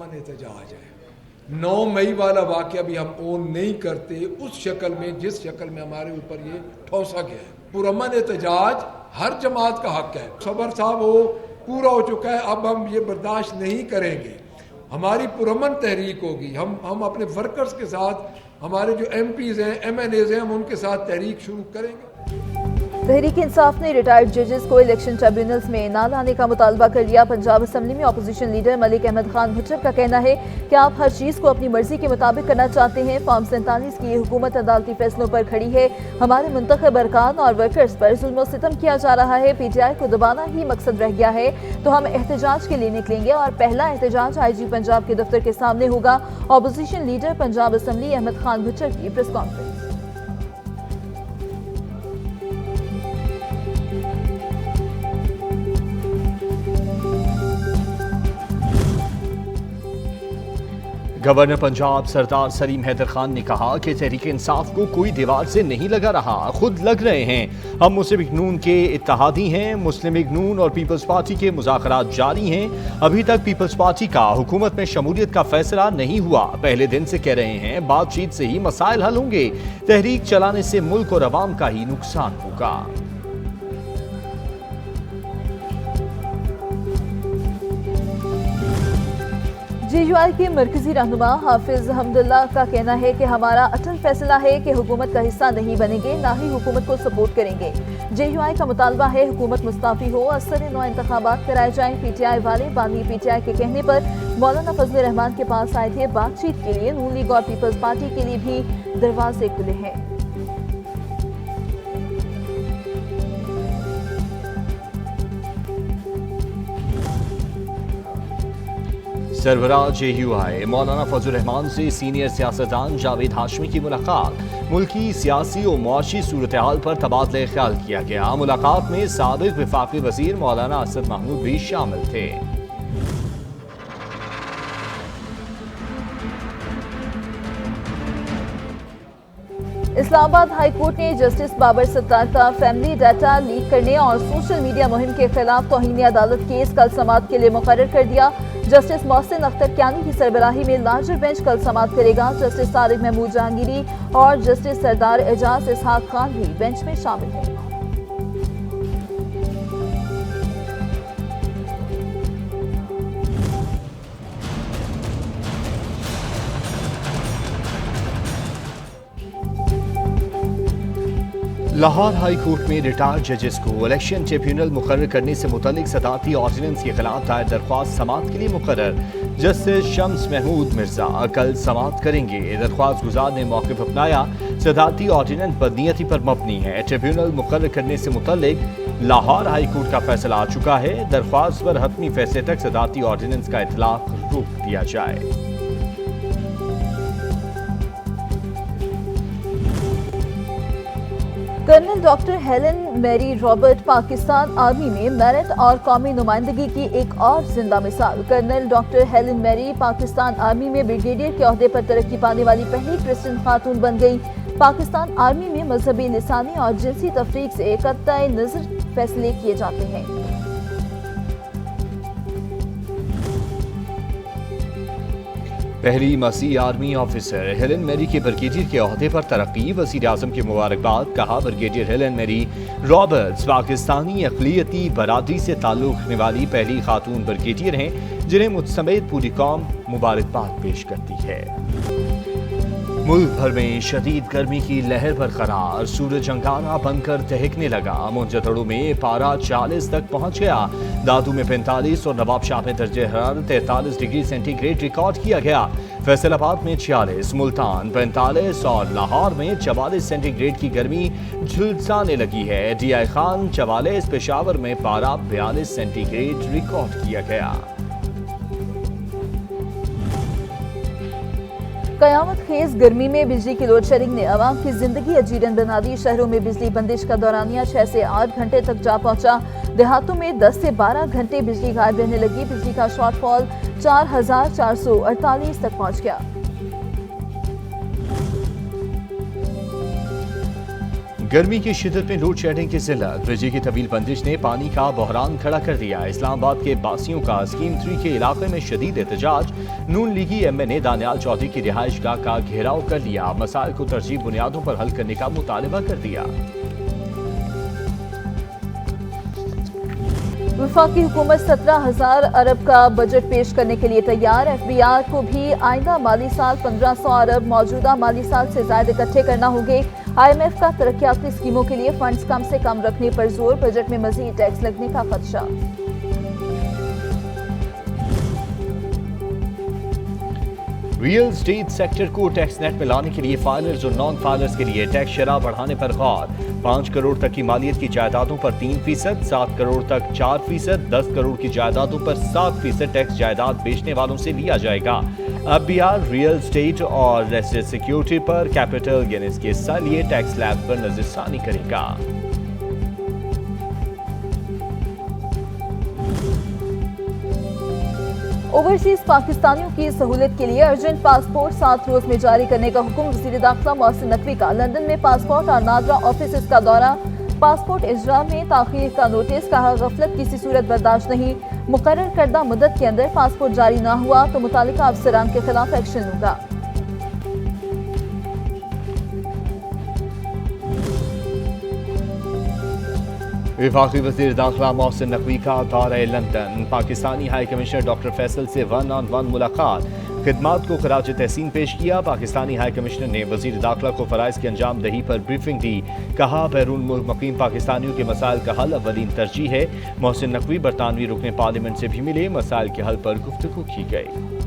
पुरअमन एहतजाज है। 9 मई वाला वाक़या भी हम ओन नहीं करते उस शक्ल में जिस शक्ल में हमारे ऊपर ये ठोसा गया है। पुरअमन एहतजाज हर जमात का हक है। सबर साहब वो पूरा हो चुका है, अब हम ये बर्दाश्त नहीं करेंगे। हमारी पुरअमन तहरीक होगी। हम अपने वर्कर्स के साथ, हमारे जो MPs हैं, MNAs हैं, हम उनके साथ तहरीक शुरू करेंगे। तहरीक इंसाफ ने रिटायर्ड जजेस को इलेक्शन ट्रिब्यूनल्स में ना लाने का मुतालबा कर लिया। पंजाब असम्बली में अपोजिशन लीडर मलिक अहमद खान भुट्टर का कहना है कि आप हर चीज़ को अपनी मर्जी के मुताबिक करना चाहते हैं। फॉर्म 47 की हुकूमत अदालती फैसलों पर खड़ी है। हमारे मुंतखब अरकान और वर्कर्स पर जुल्म और सितम किया जा रहा है। PTI को दबाना ही मकसद रह गया है, तो हम एहतजाज के लिए निकलेंगे और पहला एहतजाज IG पंजाब के दफ्तर के सामने होगा। Opposition leader Punjab assembly Ahmed Khan Bhuttar की press conference. Governor Punjab Sardar Saleem Haider Khan ने कहा कि तहरीक इंसाफ को कोई दीवार से नहीं लगा रहा, खुद लग रहे हैं। हम मुस्लिम लीग नून के इत्तेहादी हैं। मुस्लिम लीग नून और पीपल्स पार्टी के मुज़ाकरात जारी हैं। अभी तक पीपल्स पार्टी का हुकूमत में शमूलियत का फैसला नहीं हुआ। पहले दिन से कह रहे हैं बातचीत से ही मसाइल हल होंगे। तहरीक चलाने से मुल्क और अवाम का ही नुकसान होगा। JUI के मरकजी रहनुमा हाफिज हमदुल्ला का कहना है कि हमारा अटल फैसला है कि हुकूमत का हिस्सा नहीं बनेंगे, ना ही हुकूमत को सपोर्ट करेंगे। JUI का मुतालबा है हुकूमत मुस्ताफी हो, असर नौ इंतखाबात कराए जाएं। PTI वाले बानी PTI के कहने पर मौलाना फजल रहमान के पास आए थे बातचीत के लिए। नून लीग और पीपल्स पार्टी के लिए भी दरवाजे खुले हैं। सरबराह JUI मौलाना फजल रहमान से सीनियर सियासतदान जावेद हाशमी की मुलाकात। मुल्की सियासी और मुआशी सूरत हाल पर तबादला ख्याल किया गया। मुलाकात में साबिक वफाकी वजीर मौलाना असद महमूद भी शामिल थे। इस्लामाबाद हाई कोर्ट ने जस्टिस बाबर सत्तार का फैमिली डाटा लीक करने और सोशल मीडिया मुहिम के खिलाफ तौहीन अदालत केस कल समाअत के लिए मुकर्रर कर दिया। जस्टिस मोहसिन अख्तर क्यानी की सरबराही में लार्जर बेंच कल समाअत करेगा। जस्टिस तारिक महमूद जहांगीरी और जस्टिस सरदार एजाज इसहाक खान भी बेंच में शामिल हैं। लाहौर हाई कोर्ट में रिटायर्ड जजेस को इलेक्शन ट्रिब्यूनल मुकर्रर करने से मुतल्लिक सदारती ऑर्डिनेंस के खिलाफ दायर दरख्वास्त समाअत के लिए मुकर्रर। जस्टिस शम्स महमूद मिर्जा कल समाअत करेंगे। दरख्वास्त गुजार ने मौक़िफ़ अपनाया, सदारती ऑर्डिनेंस बदनीयती पर मबनी है। ट्रिब्यूनल मुकर्रर करने से मुतल्लिक लाहौर हाई कोर्ट का फैसला आ चुका है। दरख्वास्त पर हतमी फैसले तक सदारती ऑर्डिनेंस का इतलाक रोक दिया जाए। Colonel doctor Helen Mary Robert Pakistan army में मेरिट और कौमी नुमाइंदगी की एक और जिंदा मिसाल। Colonel doctor Helen Mary Pakistan army में ब्रिगेडियर के ओहदे पर तरक्की पाने वाली पहली क्रिश्चियन खातून बन गई। पाकिस्तान आर्मी में मजहबी, लिसानी और जिनसी तफरीक से कत्ताए नज़र फैसले किए जाते हैं। पहली मसीह आर्मी ऑफिसर हेलन मैरी के ब्रिगेडियर के ओहदे पर तरक्की। वज़ीर आज़म की मुबारकबाद। कहा brigadier Helen Mary Roberts Pakistani अक़लियती बरादरी से ताल्लुक़ रखने वाली पहली खातून ब्रिगेडियर हैं जिन्हें मुझ समेत पूरी कौम मुबारकबाद पेश करती है। मुल्क भर में शदीद गर्मी की लहर बरकरार। सूरज अंगारा बनकर दहकने लगा। मोहनजोदड़ो में पारा 40 तक पहुंच गया। दादू में 45 और नवाबशाह में दर्जे हरारत 43 डिग्री सेंटीग्रेड रिकॉर्ड किया गया। फैसलाबाद में 46, मुल्तान 45 और लाहौर में 44 सेंटीग्रेड की गर्मी झुलसाने लगी है। DI खान 44, पेशावर में पारा 42 सेंटीग्रेड रिकॉर्ड किया गया। कयामत खेज गर्मी में बिजली की लोड शेडिंग ने आवाम की जिंदगी अजीरन बना दी। शहरों में बिजली बंदिश का दौरानिया 6 से 8 घंटे तक जा पहुंचा। देहातों में 10 से 12 घंटे बिजली गायब रहने लगी। बिजली का शॉर्टफॉल 4448 तक पहुंच गया। गर्मी की शिद्दत में लोड शेडिंग की जिल्लत, बिजली की तवील बंदिश ने पानी का बहरान खड़ा कर दिया। इस्लामाबाद के बासियों का स्कीम 3 के इलाके में शदीद एहतजाज, नून लीगी MNA दानियाल चौधरी की रिहाइश गाह का घेराव कर लिया, मसाइल को तरजीह बुनियादों पर हल करने का मुतालबा कर दिया। वफाकी हुकूमत 17,000 अरब का बजट पेश करने के लिए तैयार। FBR को भी आइंदा माली साल 1500 अरब मौजूदा माली साल से ज्यादा इकट्ठे करना होंगे। IMF का तरक्याती स्कीमों के लिए फंड्स कम से कम रखने पर जोर, बजट में मजीद टैक्स लगने का खदशा। रियल स्टेट सेक्टर को टैक्स नेट में लाने के लिए फाइलर्स और नॉन फाइलर्स के लिए टैक्स शरह बढ़ाने पर गौर। 5 करोड़ तक की मालियत की जायदादों पर 3%, 7 करोड़ तक 4%, 10 करोड़ की जायदादों पर 7% टैक्स जायदाद बेचने वालों से लिया जाएगा। अब बिहार रियल स्टेट और रेसिडेंट सिक्योरिटी पर कैपिटल गेन्स के हिस्सा लिए टैक्स स्लैब पर नजरसानी करेगा। ओवरसीज पाकिस्तानियों की सहूलत के लिए अर्जेंट पासपोर्ट 7 रोज में जारी करने का हुक्म। वज़ीर दाखिला मोहसिन नकवी का लंदन में पासपोर्ट और नादरा ऑफिस का दौरा, पासपोर्ट इजरा में ताखीर का नोटिस, कहा गफलत किसी सूरत बर्दाश्त नहीं, मुकर्रर करदा मुद्दत के अंदर पासपोर्ट जारी ना हुआ तो मुतालिका अफसरान के खिलाफ एक्शन लूंगा। वफाकी वज़ीर दाखिला मोहसिन नकवी का दौरा London, Pakistani high commissioner doctor Faisal से 1-on-1 मुलाकात, खिदमात को खराज तहसीन पेश किया। पाकिस्तानी हाई कमिश्नर ने वज़ीर दाखिला को फ़राइज़ की अंजाम दही पर ब्रीफिंग दी, कहा बैरून मुल्क मुक़ीम पाकिस्तानियों के मसाइल का हल अवलीन तरजीह है। मोहसिन नकवी बरतानवी रुकने पार्लियामेंट से भी मिले, मसाइल के हल पर गुफ्तगू की गई।